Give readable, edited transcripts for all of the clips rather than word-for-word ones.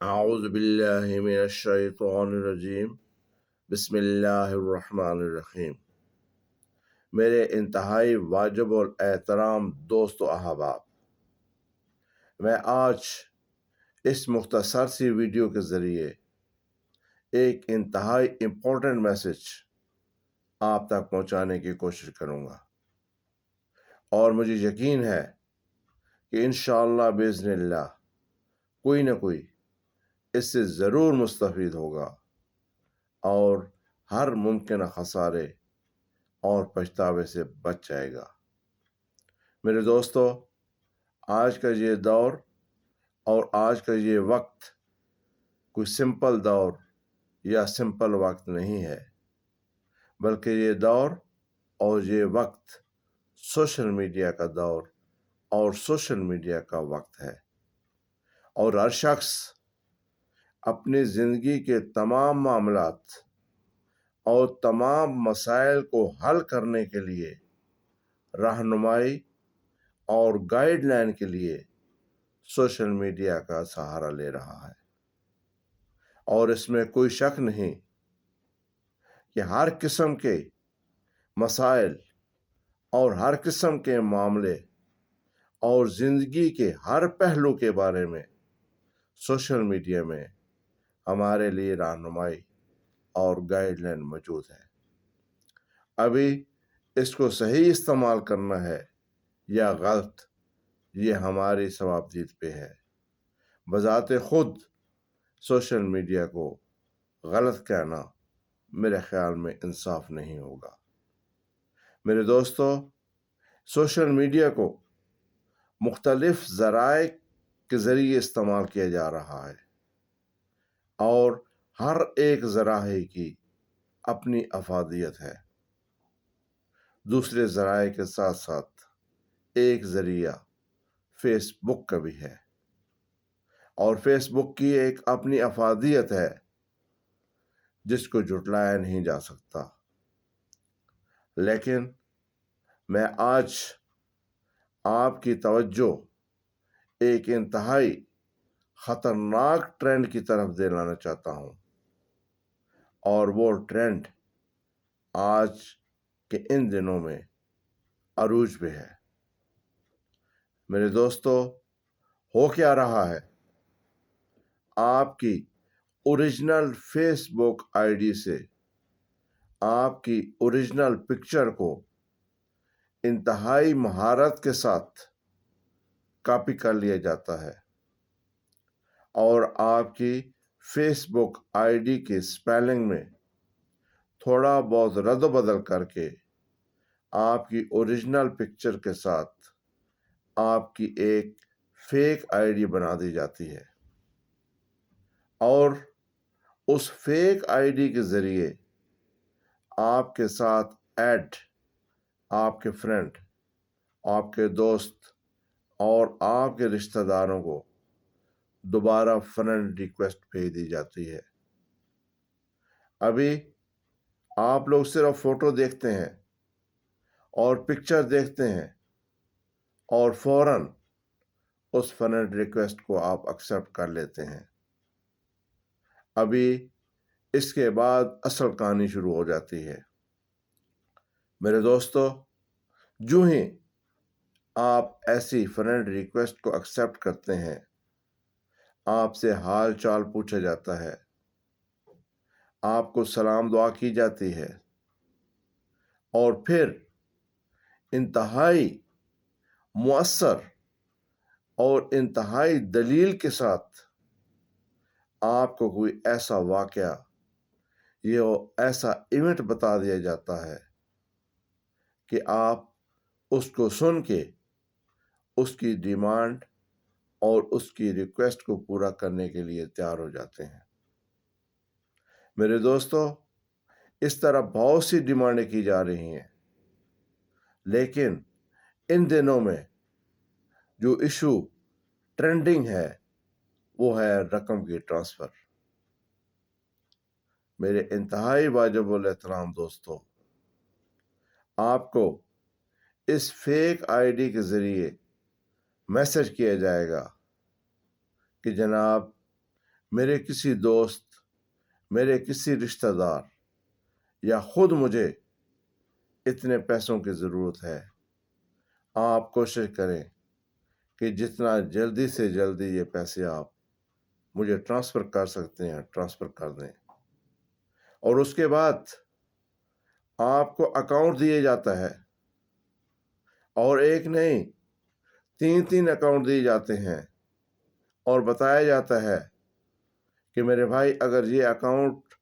اعوذ باللہ من الشیطان الرجیم بسم اللہ الرحمن الرحیم۔ میرے انتہائی واجب الاحترام دوست و احباب، میں آج اس مختصر سی ویڈیو کے ذریعے ایک انتہائی امپورٹنٹ میسج آپ تک پہنچانے کی کوشش کروں گا، اور مجھے یقین ہے کہ انشاءاللہ باذن اللہ کوئی نہ کوئی اس سے ضرور مستفید ہوگا اور ہر ممکنہ خسارے اور پچھتاوے سے بچ جائے گا۔ میرے دوستو، آج کا یہ دور اور آج کا یہ وقت کوئی سمپل دور یا سمپل وقت نہیں ہے، بلکہ یہ دور اور یہ وقت سوشل میڈیا کا دور اور سوشل میڈیا کا وقت ہے، اور ہر شخص اپنی زندگی کے تمام معاملات اور تمام مسائل کو حل کرنے کے لیے رہنمائی اور گائیڈ لائن کے لیے سوشل میڈیا کا سہارا لے رہا ہے، اور اس میں کوئی شک نہیں کہ ہر قسم کے مسائل اور ہر قسم کے معاملے اور زندگی کے ہر پہلو کے بارے میں سوشل میڈیا میں ہمارے لیے رہنمائی اور گائیڈ لائن موجود ہے۔ ابھی اس کو صحیح استعمال کرنا ہے یا غلط، یہ ہماری ثوابدید پہ ہے۔ بذات خود سوشل میڈیا کو غلط کہنا میرے خیال میں انصاف نہیں ہوگا۔ میرے دوستو، سوشل میڈیا کو مختلف ذرائع کے ذریعے استعمال کیا جا رہا ہے، اور ہر ایک ذرائع کی اپنی افادیت ہے۔ دوسرے ذرائع کے ساتھ ساتھ ایک ذریعہ فیس بک کا بھی ہے، اور فیس بک کی ایک اپنی افادیت ہے جس کو جھٹلایا نہیں جا سکتا۔ لیکن میں آج آپ کی توجہ ایک انتہائی خطرناک ٹرینڈ کی طرف دلانا چاہتا ہوں، اور وہ ٹرینڈ آج کے ان دنوں میں عروج پہ ہے۔ میرے دوستو، ہو کیا رہا ہے؟ آپ کی original Facebook ID سے آپ کی اوریجنل پکچر کو انتہائی مہارت کے ساتھ کاپی کر لیا جاتا ہے، اور آپ کی فیس بک آئی ڈی کے اسپیلنگ میں تھوڑا بہت رد و بدل کر کے آپ کی اوریجنل پکچر کے ساتھ آپ کی ایک فیک آئی ڈی بنا دی جاتی ہے، اور اس فیک آئی ڈی کے ذریعے آپ کے ساتھ ایڈ آپ کے فرینڈ، آپ کے دوست اور آپ کے رشتہ داروں کو دوبارہ فرینڈ ریکویسٹ بھیج دی جاتی ہے۔ ابھی آپ لوگ صرف فوٹو دیکھتے ہیں اور پکچر دیکھتے ہیں، اور فوراً اس فرینڈ ریکویسٹ کو آپ ایکسیپٹ کر لیتے ہیں۔ ابھی اس کے بعد اصل کہانی شروع ہو جاتی ہے۔ میرے دوستو، جو ہی آپ ایسی فرینڈ ریکویسٹ کو ایکسیپٹ کرتے ہیں، آپ سے حال چال پوچھا جاتا ہے، آپ کو سلام دعا کی جاتی ہے، اور پھر انتہائی مؤثر اور انتہائی دلیل کے ساتھ آپ کو کوئی ایسا واقعہ یا ایسا ایونٹ بتا دیا جاتا ہے کہ آپ اس کو سن کے اس کی ڈیمانڈ اور اس کی ریکویسٹ کو پورا کرنے کے لیے تیار ہو جاتے ہیں۔ میرے دوستو، اس طرح بہت سی ڈیمانڈیں کی جا رہی ہیں، لیکن ان دنوں میں جو ایشو ٹرینڈنگ ہے وہ ہے رقم کی ٹرانسفر۔ میرے انتہائی واجب الاحترام دوستو، آپ کو اس فیک آئی ڈی کے ذریعے میسج کیا جائے گا کہ جناب میرے کسی دوست، میرے کسی رشتہ دار یا خود مجھے اتنے پیسوں کی ضرورت ہے، آپ کوشش کریں کہ جتنا جلدی سے جلدی یہ پیسے آپ مجھے ٹرانسفر کر سکتے ہیں ٹرانسفر کر دیں، اور اس کے بعد آپ کو اکاؤنٹ دیے جاتا ہے، اور ایک نہیں 3 اکاؤنٹ دیے جاتے ہیں، اور بتایا جاتا ہے کہ میرے بھائی اگر یہ اکاؤنٹ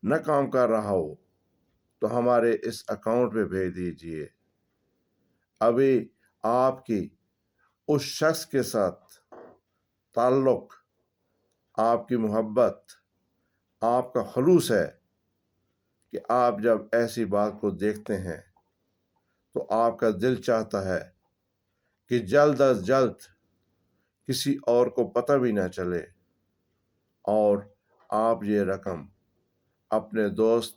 نہ کام کر رہا ہو تو ہمارے اس اکاؤنٹ پہ بھیج دیجئے۔ ابھی آپ کی اس شخص کے ساتھ تعلق، آپ کی محبت، آپ کا خلوص ہے کہ آپ جب ایسی بات کو دیکھتے ہیں تو آپ کا دل چاہتا ہے کہ جلد از جلد کسی اور کو پتہ بھی نہ چلے، اور آپ یہ رقم اپنے دوست،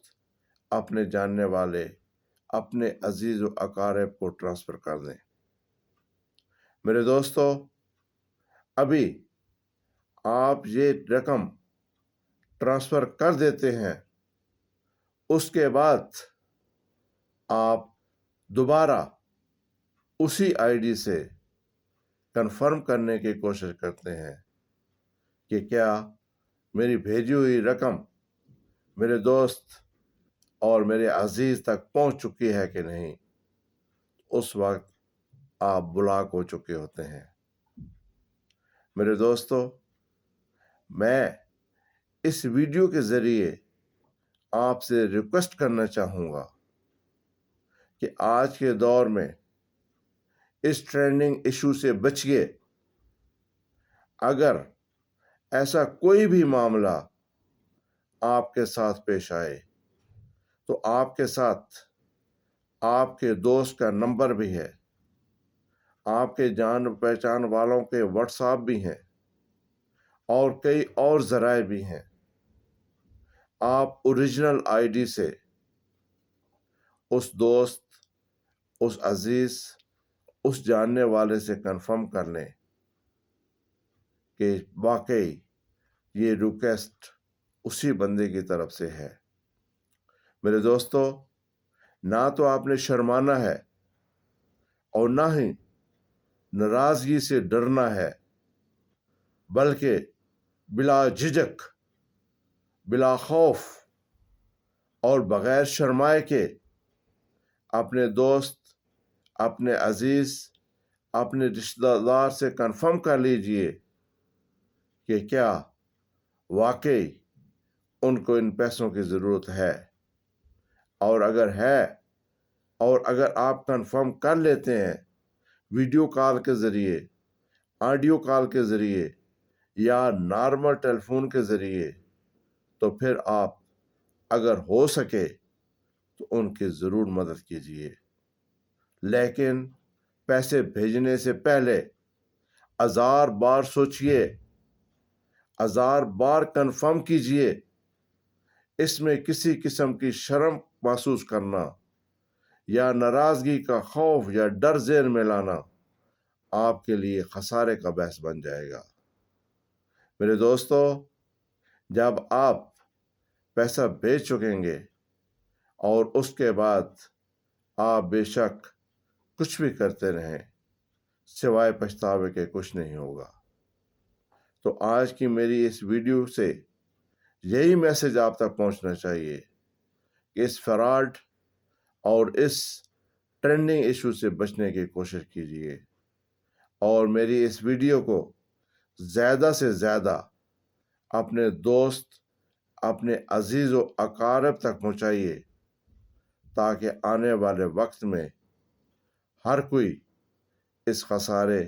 اپنے جاننے والے، اپنے عزیز و اقارب کو ٹرانسفر کر دیں۔ میرے دوستو، ابھی آپ یہ رقم ٹرانسفر کر دیتے ہیں، اس کے بعد آپ دوبارہ اسی آئی ڈی سے کنفرم کرنے کی کوشش کرتے ہیں کہ کیا میری بھیجی ہوئی رقم میرے دوست اور میرے عزیز تک پہنچ چکی ہے کہ نہیں۔ اس وقت آپ بلاک ہو چکے ہوتے ہیں۔ میرے دوستو، میں اس ویڈیو کے ذریعے آپ سے ریکویسٹ کرنا چاہوں گا کہ آج کے دور میں اس ٹرینڈنگ ایشو سے بچیے۔ اگر ایسا کوئی بھی معاملہ آپ کے ساتھ پیش آئے تو آپ کے ساتھ آپ کے دوست کا نمبر بھی ہے، آپ کے جان پہچان والوں کے واٹس ایپ بھی ہیں، اور کئی اور ذرائع بھی ہیں۔ آپ اوریجنل آئی ڈی سے اس دوست، اس عزیز، اس جاننے والے سے کنفرم کر لیں کہ واقعی یہ ریکویسٹ اسی بندے کی طرف سے ہے۔ میرے دوستو، نہ تو آپ نے شرمانا ہے اور نہ ہی ناراضگی سے ڈرنا ہے، بلکہ بلا جھجک، بلا خوف اور بغیر شرمائے کے اپنے دوست، اپنے عزیز، اپنے رشتہ دار سے کنفرم کر لیجئے کہ کیا واقعی ان کو ان پیسوں کی ضرورت ہے، اور اگر ہے، اور اگر آپ کنفرم کر لیتے ہیں ویڈیو کال کے ذریعے، آڈیو کال کے ذریعے یا نارمل ٹیلی فون کے ذریعے، تو پھر آپ اگر ہو سکے تو ان کی ضرور مدد کیجیے، لیکن پیسے بھیجنے سے پہلے 1000 بار سوچئے، 1000 بار کنفرم کیجئے۔ اس میں کسی قسم کی شرم محسوس کرنا یا ناراضگی کا خوف یا ڈر ذہن میں لانا آپ کے لیے خسارے کا باعث بن جائے گا۔ میرے دوستو، جب آپ پیسہ بھیج چکیں گے اور اس کے بعد آپ بے شک کچھ بھی کرتے رہیں، سوائے پچھتاوے کے کچھ نہیں ہوگا۔ تو آج کی میری اس ویڈیو سے یہی میسج آپ تک پہنچنا چاہیے کہ اس فراڈ اور اس ٹرینڈنگ ایشو سے بچنے کی کوشش کیجیے، اور میری اس ویڈیو کو زیادہ سے زیادہ اپنے دوست، اپنے عزیز و اقارب تک پہنچائیے، تاکہ آنے والے وقت میں ہر کوئی اس خسارے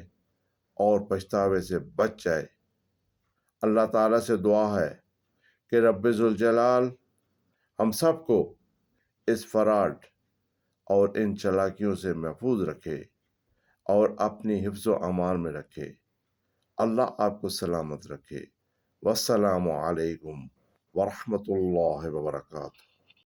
اور پچھتاوے سے بچ جائے۔ اللہ تعالیٰ سے دعا ہے کہ رب ذوالجلال ہم سب کو اس فراڈ اور ان چالاکیوں سے محفوظ رکھے اور اپنی حفظ و امان میں رکھے۔ اللہ آپ کو سلامت رکھے۔ والسلام علیکم ورحمۃ اللہ وبرکاتہ۔